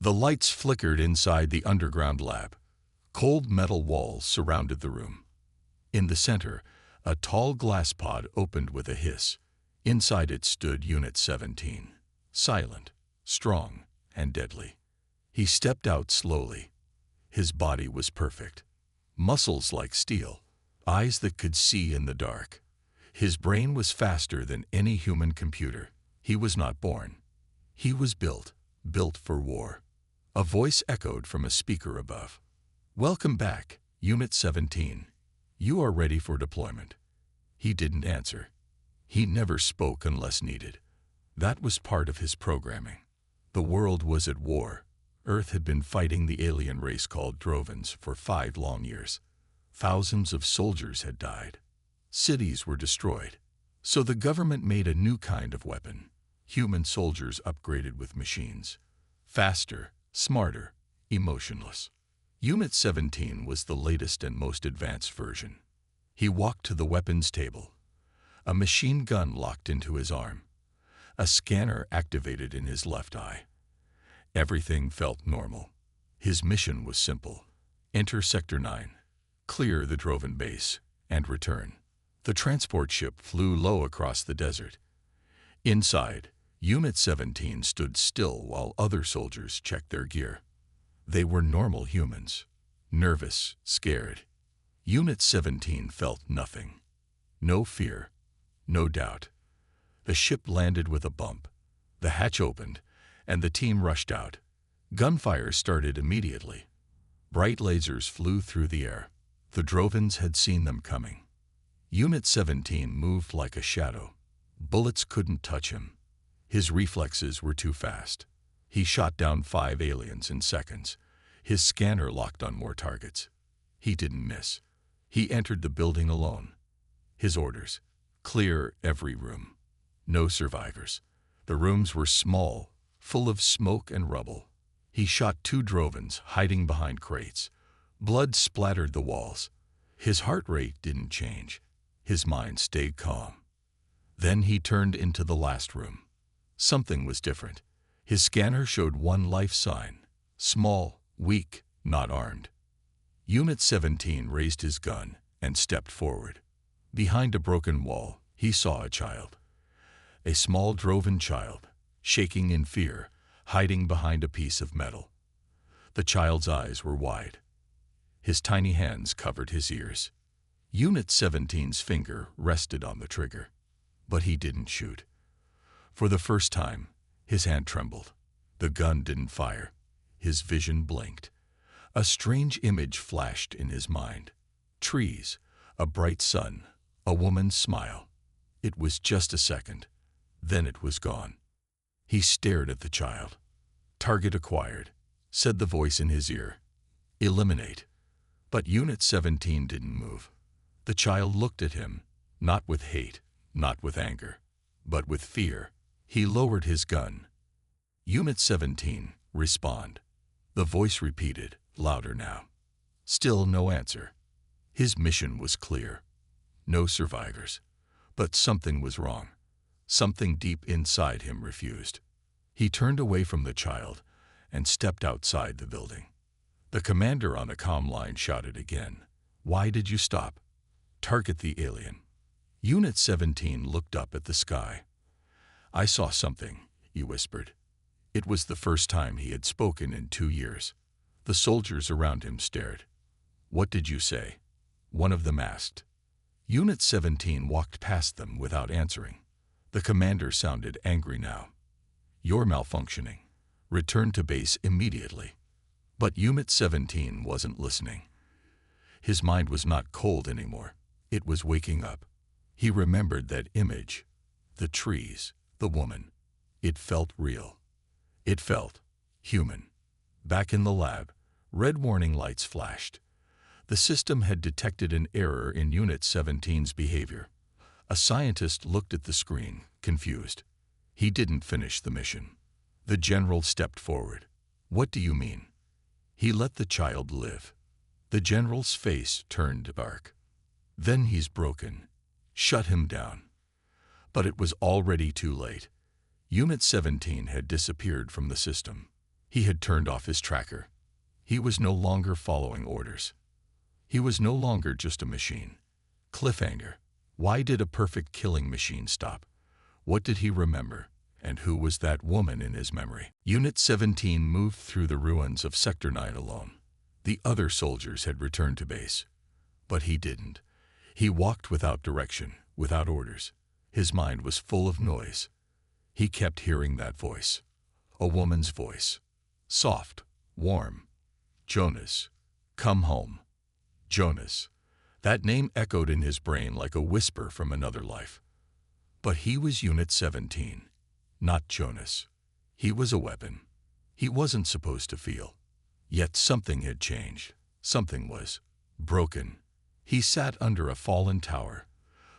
The lights flickered inside the underground lab. Cold metal walls surrounded the room. In the center, a tall glass pod opened with a hiss. Inside it stood Unit 17, silent, strong, and deadly. He stepped out slowly. His body was perfect. Muscles like steel, eyes that could see in the dark. His brain was faster than any human computer. He was not born. He was built for war. A voice echoed from a speaker above. "Welcome back, Unit 17. You are ready for deployment." He didn't answer. He never spoke unless needed. That was part of his programming. The world was at war. Earth had been fighting the alien race called Drovans for 5 long years. Thousands of soldiers had died. Cities were destroyed. So the government made a new kind of weapon. Human soldiers upgraded with machines. Faster, smarter, emotionless. Unit 17 was the latest and most advanced version. He walked to the weapons table. A machine gun locked into his arm. A scanner activated in his left eye. Everything felt normal. His mission was simple. Enter Sector 9, clear the Drovan base, and return. The transport ship flew low across the desert. Inside, Unit 17 stood still while other soldiers checked their gear. They were normal humans, nervous, scared. Unit 17 felt nothing. No fear, no doubt. The ship landed with a bump. The hatch opened, and the team rushed out. Gunfire started immediately. Bright lasers flew through the air. The Drovans had seen them coming. Unit 17 moved like a shadow. Bullets couldn't touch him. His reflexes were too fast. He shot down 5 aliens in seconds. His scanner locked on more targets. He didn't miss. He entered the building alone. His orders: clear every room. No survivors. The rooms were small, full of smoke and rubble. He shot 2 Drovans hiding behind crates. Blood splattered the walls. His heart rate didn't change. His mind stayed calm. Then he turned into the last room. Something was different. His scanner showed one life sign. Small, weak, not armed. Unit 17 raised his gun and stepped forward. Behind a broken wall, he saw a child. A small Drovan child, shaking in fear, hiding behind a piece of metal. The child's eyes were wide. His tiny hands covered his ears. Unit 17's finger rested on the trigger, but he didn't shoot. For the first time, his hand trembled. The gun didn't fire. His vision blinked. A strange image flashed in his mind. Trees, a bright sun, a woman's smile. It was just a second. Then it was gone. He stared at the child. "Target acquired," said the voice in his ear. "Eliminate." But Unit 17 didn't move. The child looked at him, not with hate, not with anger, but with fear. He lowered his gun. "Unit 17, respond." The voice repeated, louder now. Still no answer. His mission was clear. No survivors. But something was wrong. Something deep inside him refused. He turned away from the child and stepped outside the building. The commander on a comm line shouted again. "Why did you stop? Target the alien." Unit 17 looked up at the sky. "I saw something," he whispered. It was the first time he had spoken in 2 years. The soldiers around him stared. "What did you say?" one of them asked. Unit 17 walked past them without answering. The commander sounded angry now. "You're malfunctioning. Return to base immediately." But Unit 17 wasn't listening. His mind was not cold anymore. It was waking up. He remembered that image. The trees, the woman. It felt real. It felt human. Back in the lab, red warning lights flashed. The system had detected an error in Unit 17's behavior. A scientist looked at the screen, confused. He didn't finish the mission. The general stepped forward. "What do you mean?" He let the child live. The general's face turned dark. "Then he's broken. Shut him down." But it was already too late. Unit 17 had disappeared from the system. He had turned off his tracker. He was no longer following orders. He was no longer just a machine. Cliffhanger. Why did a perfect killing machine stop? What did he remember? And who was that woman in his memory? Unit 17 moved through the ruins of Sector 9 alone. The other soldiers had returned to base. But he didn't. He walked without direction, without orders. His mind was full of noise. He kept hearing that voice. A woman's voice. Soft, warm. Jonas. Come home. Jonas. That name echoed in his brain like a whisper from another life. But he was Unit 17, not Jonas. He was a weapon. He wasn't supposed to feel. Yet something had changed. Something was broken. He sat under a fallen tower.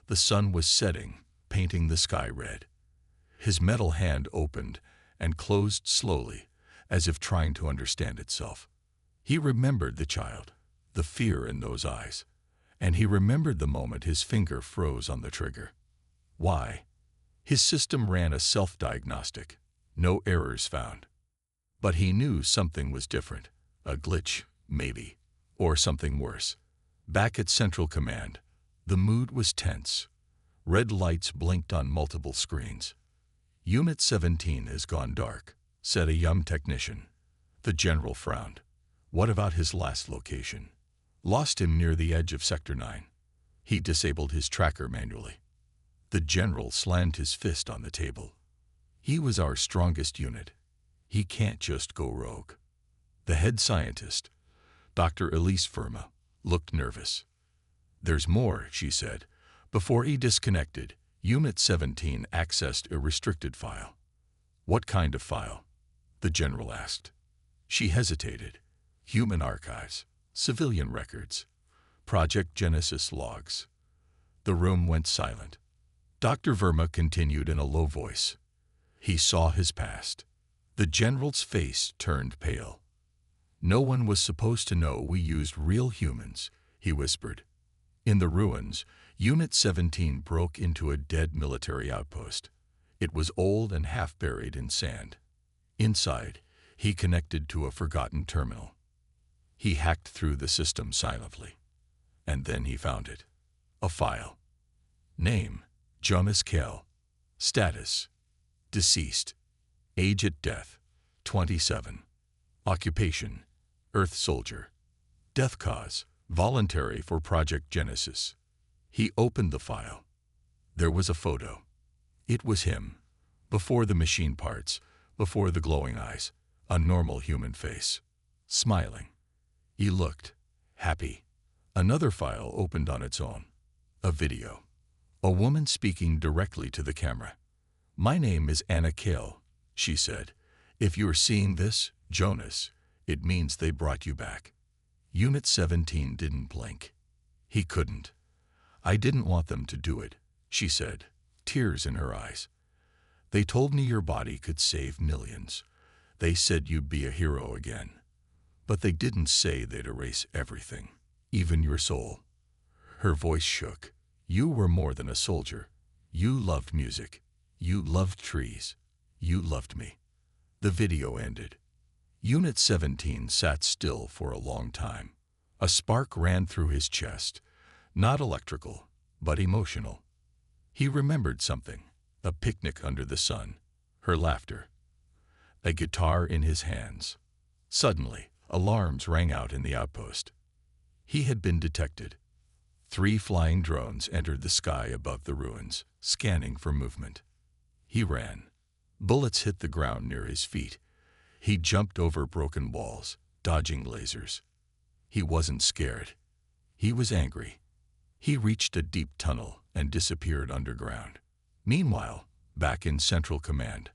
The sun was setting, painting the sky red. His metal hand opened and closed slowly, as if trying to understand itself. He remembered the child, the fear in those eyes, and he remembered the moment his finger froze on the trigger. Why? His system ran a self-diagnostic. No errors found. But he knew something was different. A glitch, maybe, or something worse. Back at Central Command, the mood was tense. Red lights blinked on multiple screens. Unit 17 has gone dark, said a young technician. The general frowned. What about his last location? Lost him near the edge of Sector 9. He disabled his tracker manually. The general slammed his fist on the table. He was our strongest unit. He can't just go rogue. The head scientist, Dr. Elise Verma, looked nervous. There's more, she said. Before he disconnected, Unit 17 accessed a restricted file. What kind of file? The general asked. She hesitated. Human archives, civilian records, Project Genesis logs. The room went silent. Dr. Verma continued in a low voice. He saw his past. The general's face turned pale. No one was supposed to know we used real humans, he whispered. In the ruins, Unit 17 broke into a dead military outpost. It was old and half buried in sand. Inside, he connected to a forgotten terminal. He hacked through the system silently. And then he found it. A file. Name, Jonas Kell. Status, deceased. Age at death, 27. Occupation, Earth soldier. Death cause, voluntary for Project Genesis. He opened the file. There was a photo. It was him. Before the machine parts, before the glowing eyes, a normal human face. Smiling. He looked happy. Another file opened on its own. A video. A woman speaking directly to the camera. My name is Anna Kell, she said. If you're seeing this, Jonas, it means they brought you back. Unit 17 didn't blink. He couldn't. I didn't want them to do it, she said, tears in her eyes. They told me your body could save millions. They said you'd be a hero again. But they didn't say they'd erase everything, even your soul. Her voice shook. You were more than a soldier. You loved music. You loved trees. You loved me. The video ended. Unit 17 sat still for a long time. A spark ran through his chest. Not electrical, but emotional. He remembered something. A picnic under the sun. Her laughter. A guitar in his hands. Suddenly, alarms rang out in the outpost. He had been detected. 3 flying drones entered the sky above the ruins, scanning for movement. He ran. Bullets hit the ground near his feet. He jumped over broken walls, dodging lasers. He wasn't scared. He was angry. He reached a deep tunnel and disappeared underground. Meanwhile, back in Central Command,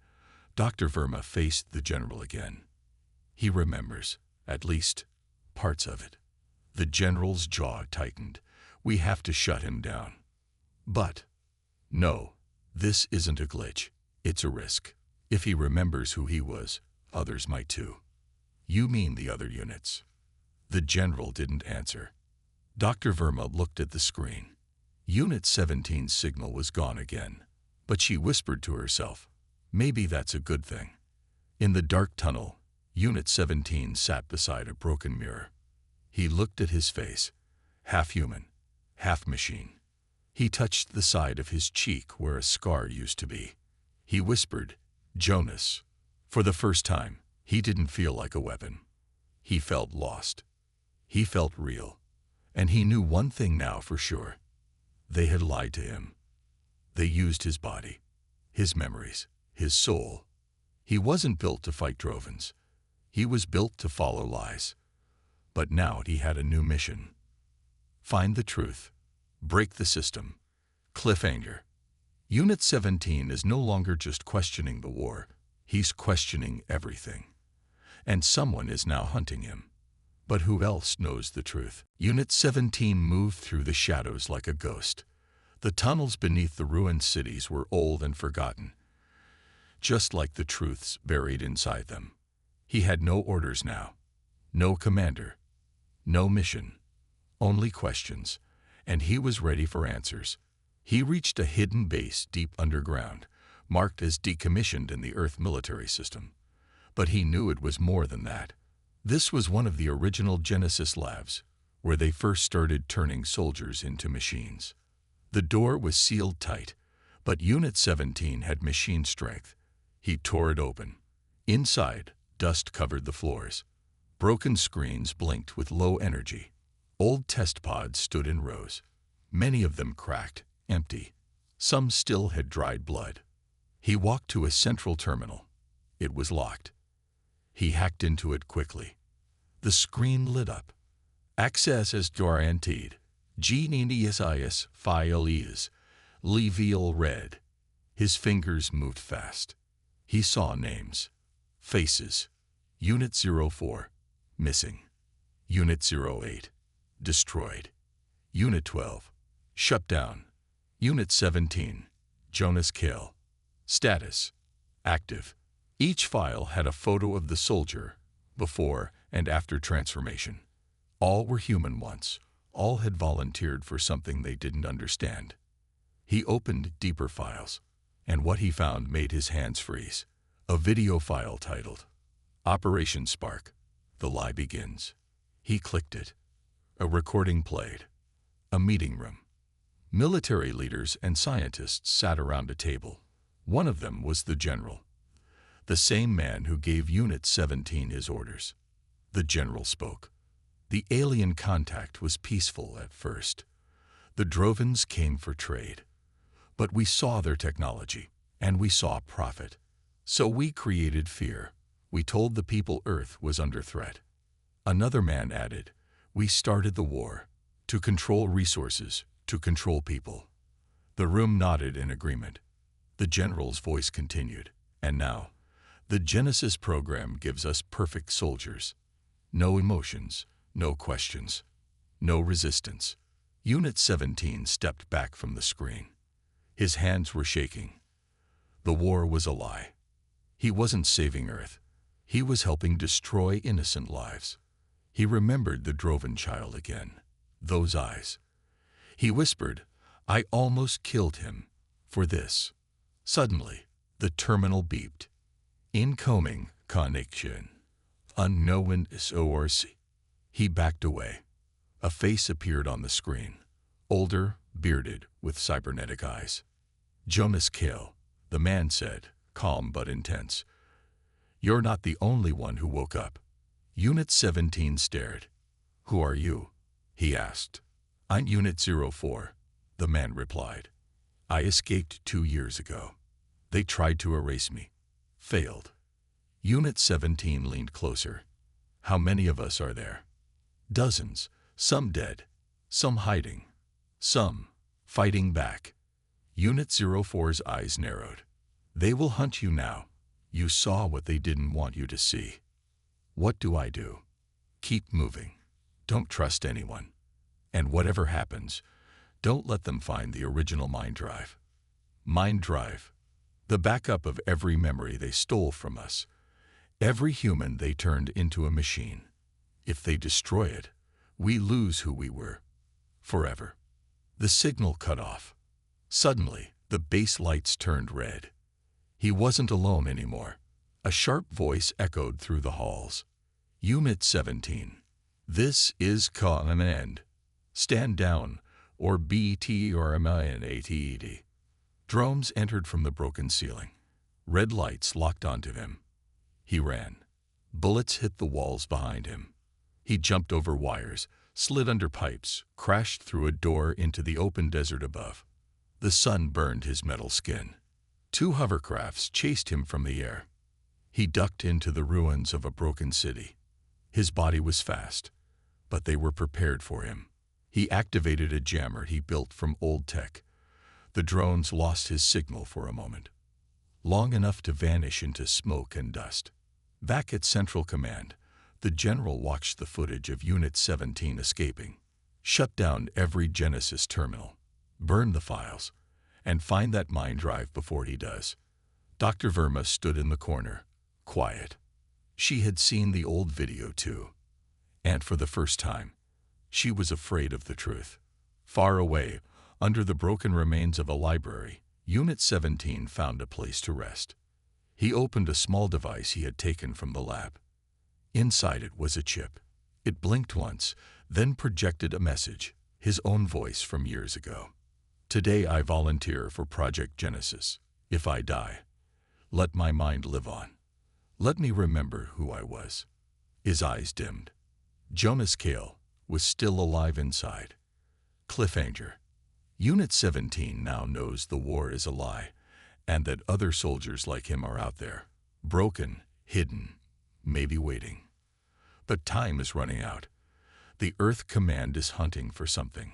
Dr. Verma faced the general again. He remembers, at least, parts of it. The general's jaw tightened. We have to shut him down. But, no, this isn't a glitch. It's a risk. If he remembers who he was, others might too. You mean the other units? The general didn't answer. Dr. Verma looked at the screen. Unit 17's signal was gone again. But she whispered to herself, maybe that's a good thing. In the dark tunnel, Unit 17 sat beside a broken mirror. He looked at his face, half human, half machine. He touched the side of his cheek where a scar used to be. He whispered, "Jonas." For the first time, he didn't feel like a weapon. He felt lost. He felt real. And he knew one thing now for sure. They had lied to him. They used his body, his memories, his soul. He wasn't built to fight Drovins. He was built to follow lies. But now he had a new mission. Find the truth. Break the system. Cliffhanger. Unit 17 is no longer just questioning the war. He's questioning everything. And someone is now hunting him. But who else knows the truth? Unit 17 moved through the shadows like a ghost. The tunnels beneath the ruined cities were old and forgotten, just like the truths buried inside them. He had no orders now, no commander, no mission, only questions, and he was ready for answers. He reached a hidden base deep underground, marked as decommissioned in the Earth military system. But he knew it was more than that. This was one of the original Genesis labs, where they first started turning soldiers into machines. The door was sealed tight, but Unit 17 had machine strength. He tore it open. Inside, dust covered the floors. Broken screens blinked with low energy. Old test pods stood in rows. Many of them cracked, empty. Some still had dried blood. He walked to a central terminal. It was locked. He hacked into it quickly. The screen lit up. Access is guaranteed. HFY Relex. Level red. His fingers moved fast. He saw names. Faces. Unit 04. Missing. Unit 08. Destroyed. Unit 12. Shut down. Unit 17. Jonas Kale. Status. Active. Each file had a photo of the soldier, before and after transformation. All were human once. All had volunteered for something they didn't understand. He opened deeper files, and what he found made his hands freeze. A video file titled, Operation Spark. The Lie Begins. He clicked it. A recording played. A meeting room. Military leaders and scientists sat around a table. One of them was the general. The same man who gave Unit 17 his orders. The general spoke. The alien contact was peaceful at first. The Drovins came for trade. But we saw their technology, and we saw profit. So we created fear. We told the people Earth was under threat. Another man added, we started the war. To control resources, to control people. The room nodded in agreement. The general's voice continued. And now, the Genesis program gives us perfect soldiers. No emotions, no questions, no resistance. Unit 17 stepped back from the screen. His hands were shaking. The war was a lie. He wasn't saving Earth. He was helping destroy innocent lives. He remembered the Drovin child again. Those eyes. He whispered, I almost killed him for this. Suddenly, the terminal beeped. Incoming connection. Unknown source. He backed away. A face appeared on the screen. Older, bearded, with cybernetic eyes. Jonas Kale, the man said, calm but intense. You're not the only one who woke up. Unit 17 stared. Who are you? He asked. I'm Unit 04, the man replied. I escaped 2 years ago. They tried to erase me. Failed. Unit 17 leaned closer. How many of us are there? Dozens, some dead, some hiding, some fighting back. Unit 04's eyes narrowed. They will hunt you now. You saw what they didn't want you to see. What do I do? Keep moving. Don't trust anyone. And whatever happens, don't let them find the original mind drive. Mind drive. The backup of every memory they stole from us. Every human they turned into a machine. If they destroy it, we lose who we were. Forever. The signal cut off. Suddenly, the base lights turned red. He wasn't alone anymore. A sharp voice echoed through the halls. Unit 17. This is command. Stand down, or BT or MINATED. Drones entered from the broken ceiling. Red lights locked onto him. He ran. Bullets hit the walls behind him. He jumped over wires, slid under pipes, crashed through a door into the open desert above. The sun burned his metal skin. 2 hovercrafts chased him from the air. He ducked into the ruins of a broken city. His body was fast, but they were prepared for him. He activated a jammer he built from old tech. The drones lost his signal for a moment, long enough to vanish into smoke and dust. Back at Central Command, the general watched the footage of Unit 17 escaping. Shut down every Genesis terminal, burn the files, and find that mind drive before he does. Dr. Verma stood in the corner, quiet. She had seen the old video too, and for the first time, she was afraid of the truth. Far away, under the broken remains of a library, Unit 17 found a place to rest. He opened a small device he had taken from the lab. Inside it was a chip. It blinked once, then projected a message, his own voice from years ago. Today I volunteer for Project Genesis. If I die, let my mind live on. Let me remember who I was. His eyes dimmed. Jonas Kale was still alive inside. Cliffhanger. Unit 17 now knows the war is a lie, and that other soldiers like him are out there, broken, hidden, maybe waiting. But time is running out. The Earth Command is hunting for something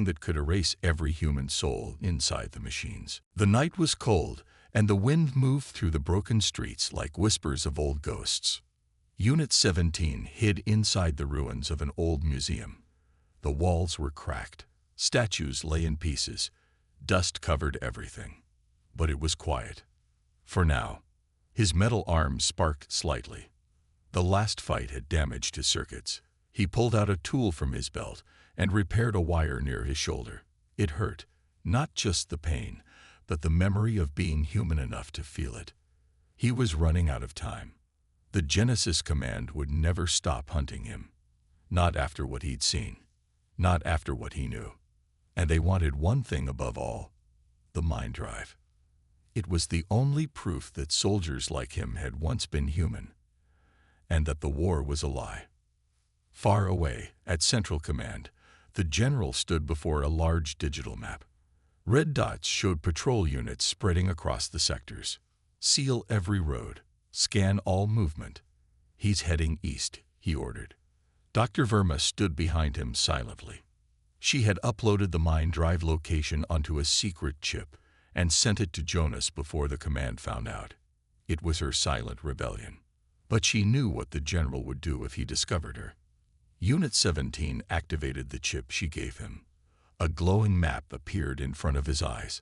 that could erase every human soul inside the machines. The night was cold, and the wind moved through the broken streets like whispers of old ghosts. Unit 17 hid inside the ruins of an old museum. The walls were cracked. Statues lay in pieces. Dust covered everything. But it was quiet. For now. His metal arms sparked slightly. The last fight had damaged his circuits. He pulled out a tool from his belt and repaired a wire near his shoulder. It hurt, not just the pain, but the memory of being human enough to feel it. He was running out of time. The Genesis Command would never stop hunting him. Not after what he'd seen. Not after what he knew. And they wanted one thing above all: the mind drive. It was the only proof that soldiers like him had once been human, and that the war was a lie. Far away, at Central Command, the general stood before a large digital map. Red dots showed patrol units spreading across the sectors. Seal every road. Scan all movement. He's heading east, he ordered. Dr. Verma stood behind him silently. She had uploaded the mind drive location onto a secret chip and sent it to Jonas before the command found out. It was her silent rebellion. But she knew what the general would do if he discovered her. Unit 17 activated the chip she gave him. A glowing map appeared in front of his eyes.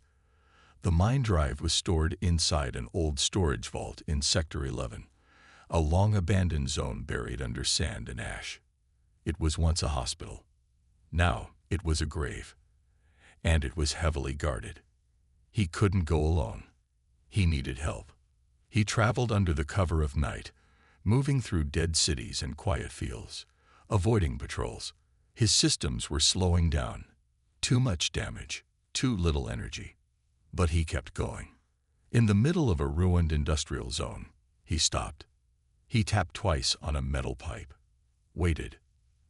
The mind drive was stored inside an old storage vault in Sector 11, a long-abandoned zone buried under sand and ash. It was once a hospital. Now it was a grave, and it was heavily guarded. He couldn't go alone. He needed help. He traveled under the cover of night, moving through dead cities and quiet fields, avoiding patrols. His systems were slowing down. Too much damage, too little energy. But he kept going. In the middle of a ruined industrial zone, he stopped. He tapped twice on a metal pipe, waited,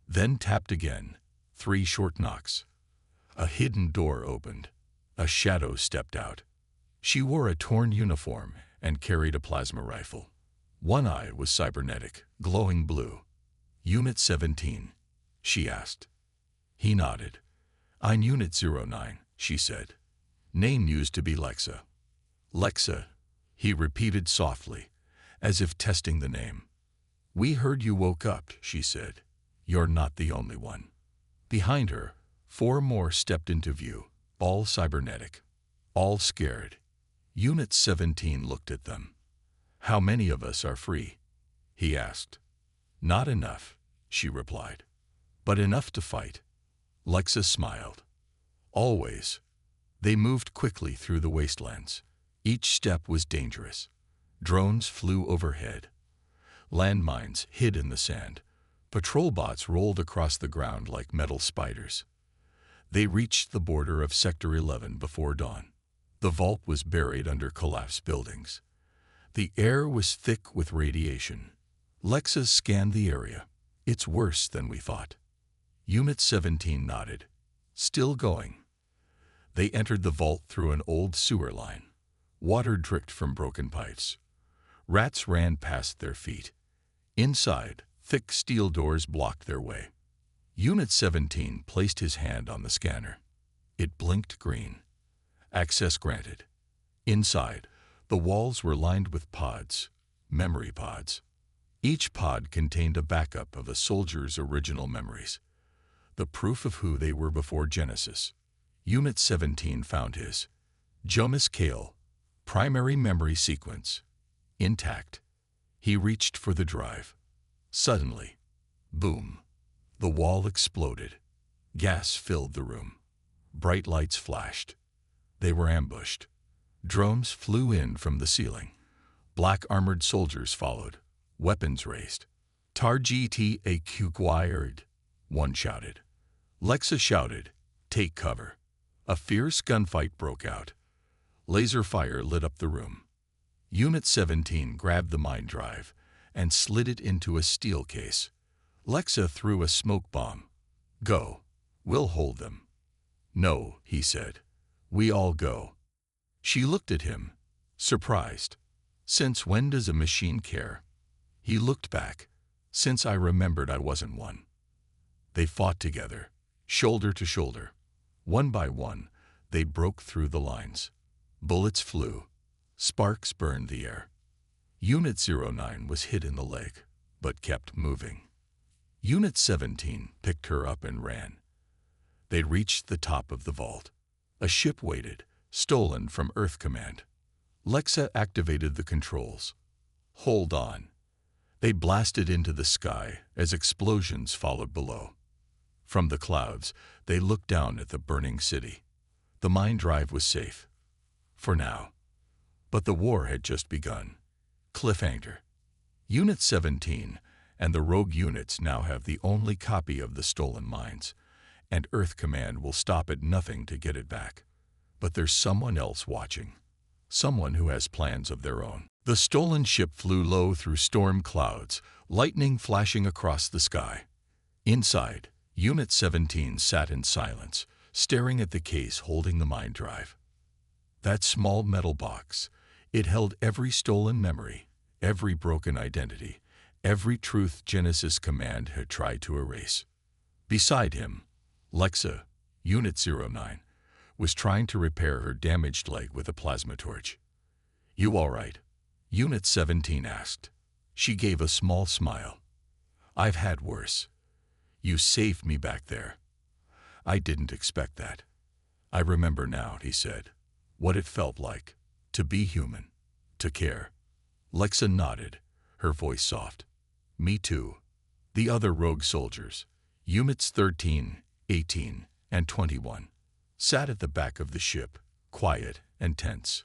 then tapped again. 3 short knocks. A hidden door opened. A shadow stepped out. She wore a torn uniform and carried a plasma rifle. One eye was cybernetic, glowing blue. Unit 17, she asked. He nodded. I'm Unit 09, she said. Name used to be Lexa. Lexa, he repeated softly, as if testing the name. We heard you woke up, she said. You're not the only one. Behind her, 4 more stepped into view, all cybernetic, all scared. Unit 17 looked at them. How many of us are free? He asked. Not enough, she replied. But enough to fight. Lexa smiled. Always. They moved quickly through the wastelands. Each step was dangerous. Drones flew overhead. Landmines hid in the sand. Patrol bots rolled across the ground like metal spiders. They reached the border of Sector 11 before dawn. The vault was buried under collapsed buildings. The air was thick with radiation. Lexa scanned the area. It's worse than we thought. Unit 17 nodded. Still going. They entered the vault through an old sewer line. Water dripped from broken pipes. Rats ran past their feet. Inside, thick steel doors blocked their way. Unit 17 placed his hand on the scanner. It blinked green. Access granted. Inside, the walls were lined with pods, memory pods. Each pod contained a backup of a soldier's original memories, the proof of who they were before Genesis. Unit 17 found his. Jomis Kale, primary memory sequence, intact. He reached for the drive. Suddenly, boom, the wall exploded. Gas filled the room. Bright lights flashed. They were ambushed. Drones flew in from the ceiling. Black armored soldiers followed, weapons raised. Target acquired, one shouted. Lexa shouted, take cover. A fierce gunfight broke out. Laser fire lit up the room. Unit 17 grabbed the mine drive and slid it into a steel case. Lexa threw a smoke bomb. Go. We'll hold them. No, he said. We all go. She looked at him, surprised. Since when does a machine care? He looked back. Since I remembered I wasn't one. They fought together, shoulder to shoulder. One by one, they broke through the lines. Bullets flew. Sparks burned the air. Unit 09 was hit in the leg, but kept moving. Unit 17 picked her up and ran. They reached the top of the vault. A ship waited, stolen from Earth Command. Lexa activated the controls. Hold on. They blasted into the sky as explosions followed below. From the clouds, they looked down at the burning city. The mine drive was safe. For now. But the war had just begun. Cliffhanger. Unit 17 and the rogue units now have the only copy of the stolen mines, and Earth Command will stop at nothing to get it back. But there's someone else watching. Someone who has plans of their own. The stolen ship flew low through storm clouds, lightning flashing across the sky. Inside, Unit 17 sat in silence, staring at the case holding the mine drive. That small metal box, it held every stolen memory, every broken identity, every truth Genesis Command had tried to erase. Beside him, Lexa, Unit 09, was trying to repair her damaged leg with a plasma torch. You all right? Unit 17 asked. She gave a small smile. I've had worse. You saved me back there. I didn't expect that. I remember now, he said, what it felt like, to be human, to care. Lexa nodded, her voice soft. Me too. The other rogue soldiers, Units 13, 18, and 21, sat at the back of the ship, quiet and tense.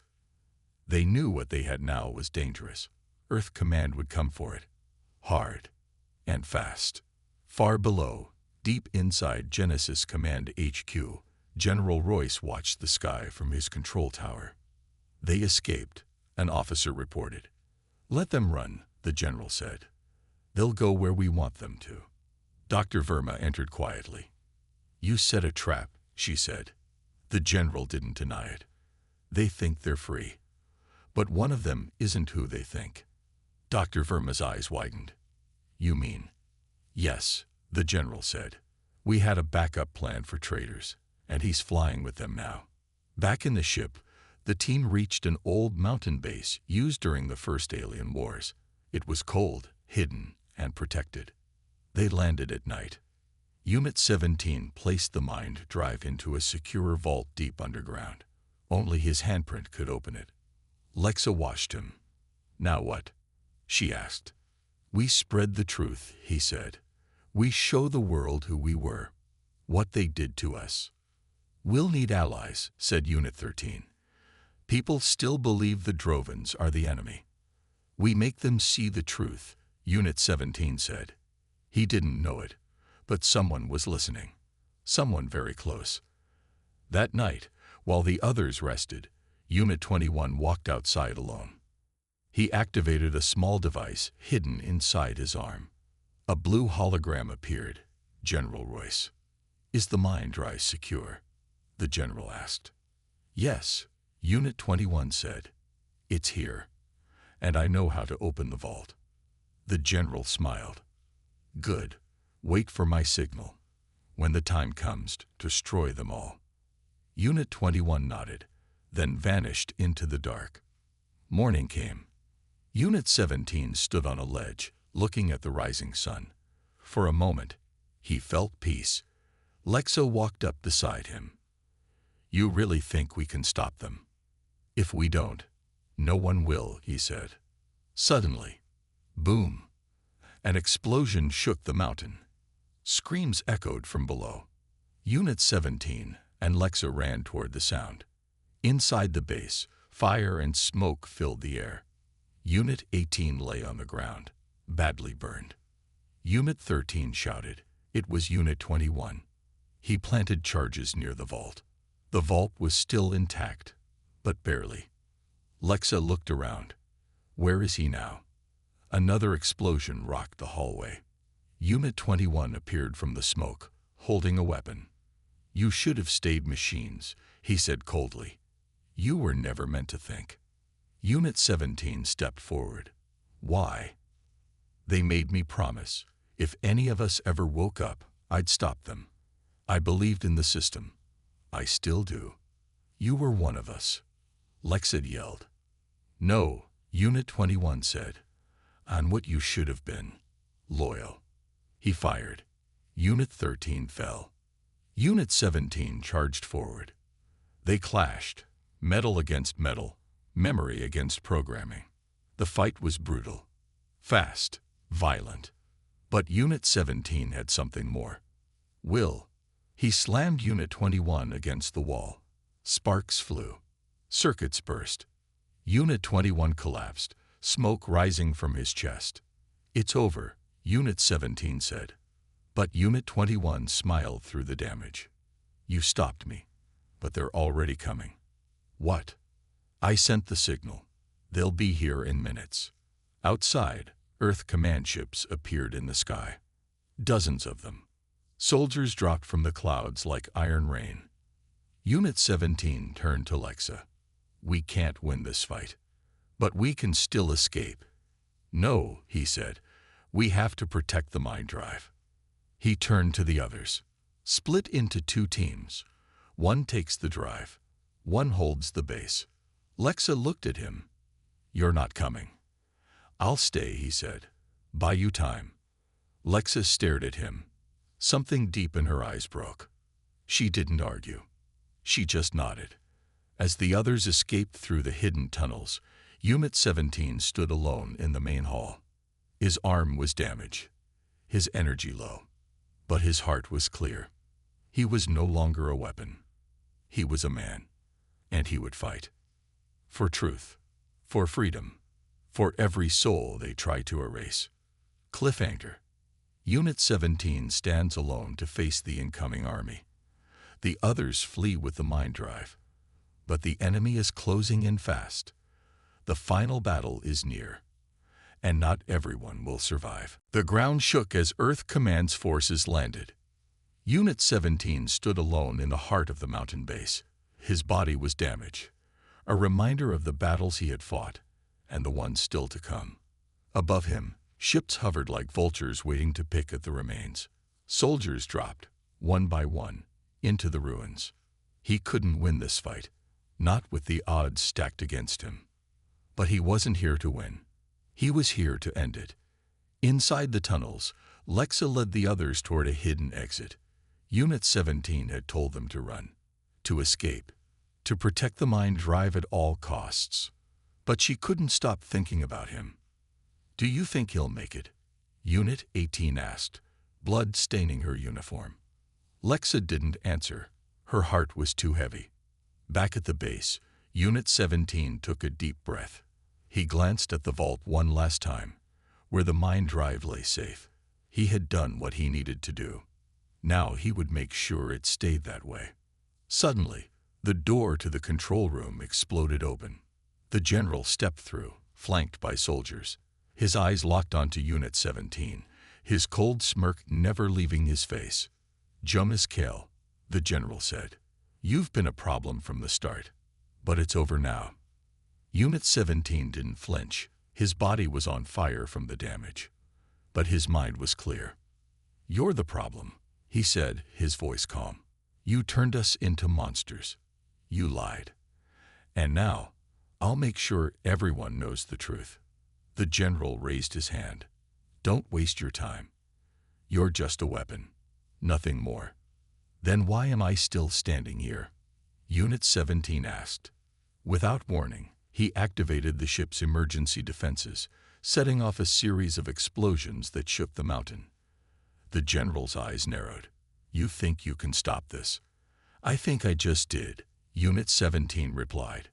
They knew what they had now was dangerous. Earth Command would come for it. Hard. And fast. Far below, deep inside Genesis Command HQ, General Royce watched the sky from his control tower. They escaped, an officer reported. Let them run, the general said. They'll go where we want them to. Dr. Verma entered quietly. You set a trap, she said. The general didn't deny it. They think they're free. But one of them isn't who they think. Dr. Verma's eyes widened. You mean? Yes, the general said. We had a backup plan for traitors, and he's flying with them now. Back in the ship, the team reached an old mountain base used during the first alien wars. It was cold, hidden, and protected. They landed at night. Unit 17 placed the mine drive into a secure vault deep underground. Only his handprint could open it. Lexa watched him. Now what? She asked. We spread the truth, he said. We show the world who we were, what they did to us. We'll need allies, said Unit 13. People still believe the Drovans are the enemy. We make them see the truth, Unit 17 said. He didn't know it, but someone was listening. Someone very close. That night, while the others rested, Unit 21 walked outside alone. He activated a small device hidden inside his arm. A blue hologram appeared. General Royce. Is the mind drive secure? The general asked. Yes, Unit 21 said. It's here, and I know how to open the vault. The general smiled. Good. Wait for my signal. When the time comes, destroy them all. Unit 21 nodded, then vanished into the dark. Morning came. Unit 17 stood on a ledge, looking at the rising sun. For a moment, he felt peace. Lexa walked up beside him. You really think we can stop them? If we don't, no one will, he said. Suddenly, boom! An explosion shook the mountain. Screams echoed from below. Unit 17 and Lexa ran toward the sound. Inside the base, fire and smoke filled the air. Unit 18 lay on the ground, badly burned. Unit 13 shouted. It was Unit 21. He planted charges near the vault. The vault was still intact, but barely. Lexa looked around. Where is he now? Another explosion rocked the hallway. Unit 21 appeared from the smoke, holding a weapon. You should have stayed machines, he said coldly. You were never meant to think. Unit 17 stepped forward. Why? They made me promise. If any of us ever woke up, I'd stop them. I believed in the system. I still do. You were one of us. Lexa yelled. No, Unit 21 said. On what you should have been. Loyal. He fired. Unit 13 fell. Unit 17 charged forward. They clashed, metal against metal, memory against programming. The fight was brutal, fast, violent. But Unit 17 had something more. Will. He slammed Unit 21 against the wall. Sparks flew. Circuits burst. Unit 21 collapsed, smoke rising from his chest. It's over, Unit 17 said. But Unit 21 smiled through the damage. You stopped me, but they're already coming. What? I sent the signal. They'll be here in minutes. Outside, Earth command ships appeared in the sky. Dozens of them. Soldiers dropped from the clouds like iron rain. Unit 17 turned to Lexa. We can't win this fight, but we can still escape. No, he said. We have to protect the mind drive. He turned to the others. Split into two teams. One takes the drive. One holds the base. Lexa looked at him. You're not coming. I'll stay, he said. Buy you time. Lexa stared at him. Something deep in her eyes broke. She didn't argue. She just nodded. As the others escaped through the hidden tunnels, Unit 17 stood alone in the main hall. His arm was damaged, his energy low, but his heart was clear. He was no longer a weapon. He was a man, and he would fight. For truth, for freedom, for every soul they tried to erase. Cliffhanger. Unit 17 stands alone to face the incoming army. The others flee with the mind drive. But the enemy is closing in fast. The final battle is near, and not everyone will survive. The ground shook as Earth Command's forces landed. Unit 17 stood alone in the heart of the mountain base. His body was damaged, a reminder of the battles he had fought and the ones still to come. Above him, ships hovered like vultures waiting to pick at the remains. Soldiers dropped, one by one, into the ruins. He couldn't win this fight, not with the odds stacked against him. But he wasn't here to win. He was here to end it. Inside the tunnels, Lexa led the others toward a hidden exit. Unit 17 had told them to run, to escape, to protect the mind drive at all costs. But she couldn't stop thinking about him. Do you think he'll make it? Unit 18 asked, blood staining her uniform. Lexa didn't answer. Her heart was too heavy. Back at the base, Unit 17 took a deep breath. He glanced at the vault one last time, where the mind drive lay safe. He had done what he needed to do. Now he would make sure it stayed that way. Suddenly, the door to the control room exploded open. The general stepped through, flanked by soldiers. His eyes locked onto Unit 17, his cold smirk never leaving his face. "Jonas Kale," the general said, "you've been a problem from the start, but it's over now." Unit 17 didn't flinch. His body was on fire from the damage, but his mind was clear. "You're the problem," he said, his voice calm. "You turned us into monsters. You lied. And now, I'll make sure everyone knows the truth." The general raised his hand. "Don't waste your time. You're just a weapon, nothing more." "Then why am I still standing here?" Unit 17 asked. Without warning, he activated the ship's emergency defenses, setting off a series of explosions that shook the mountain. The general's eyes narrowed. "You think you can stop this?" "I think I just did," Unit 17 replied.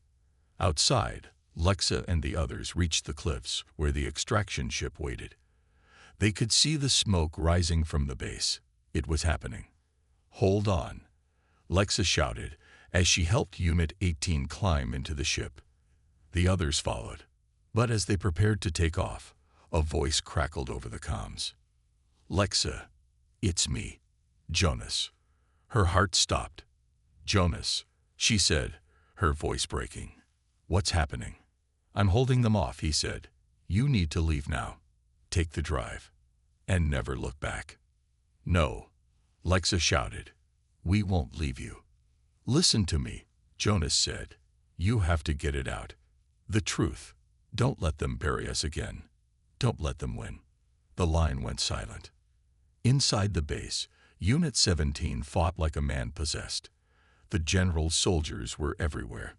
Outside, Lexa and the others reached the cliffs where the extraction ship waited. They could see the smoke rising from the base. It was happening. "Hold on," Lexa shouted as she helped Unit 18 climb into the ship. The others followed. But as they prepared to take off, a voice crackled over the comms. "Lexa, it's me, Jonas." Her heart stopped. "Jonas," she said, her voice breaking. "What's happening?" "I'm holding them off," he said. "You need to leave now. Take the drive. And never look back." "No," Lexa shouted. "We won't leave you." "Listen to me," Jonas said. "You have to get it out. The truth. Don't let them bury us again. Don't let them win." The line went silent. Inside the base, Unit 17 fought like a man possessed. The general's soldiers were everywhere.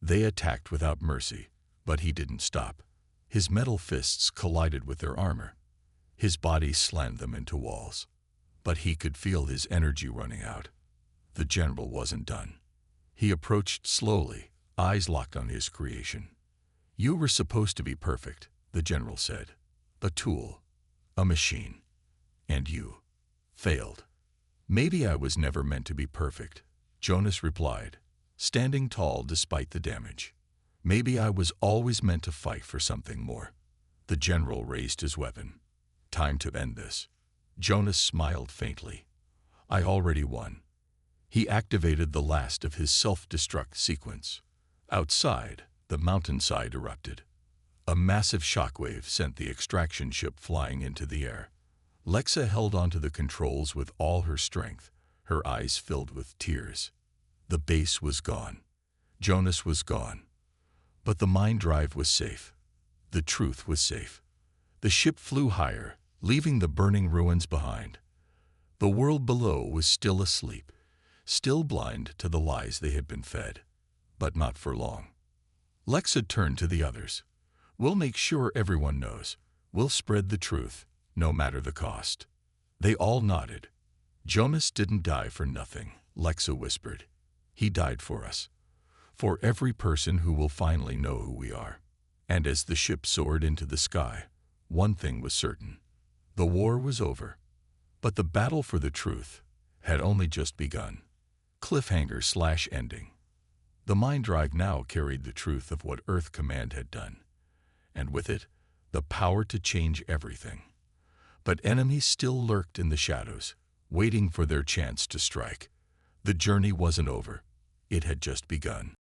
They attacked without mercy, but he didn't stop. His metal fists collided with their armor. His body slammed them into walls. But he could feel his energy running out. The general wasn't done. He approached slowly, eyes locked on his creation. "You were supposed to be perfect," the general said. "A tool, a machine. And you failed." "Maybe I was never meant to be perfect," Jonas replied, standing tall despite the damage. "Maybe I was always meant to fight for something more." The general raised his weapon. "Time to end this." Jonas smiled faintly. "I already won." He activated the last of his self-destruct sequence. Outside, the mountainside erupted. A massive shockwave sent the extraction ship flying into the air. Lexa held onto the controls with all her strength, her eyes filled with tears. The base was gone. Jonas was gone. But the mind drive was safe. The truth was safe. The ship flew higher, leaving the burning ruins behind. The world below was still asleep, still blind to the lies they had been fed. But not for long. Lexa turned to the others. "We'll make sure everyone knows. We'll spread the truth, no matter the cost." They all nodded. "Jonas didn't die for nothing," Lexa whispered. "He died for us. For every person who will finally know who we are." And as the ship soared into the sky, one thing was certain. The war was over. But the battle for the truth had only just begun. Cliffhanger/ending. The mind drive now carried the truth of what Earth Command had done. And with it, the power to change everything. But enemies still lurked in the shadows, waiting for their chance to strike. The journey wasn't over. It had just begun.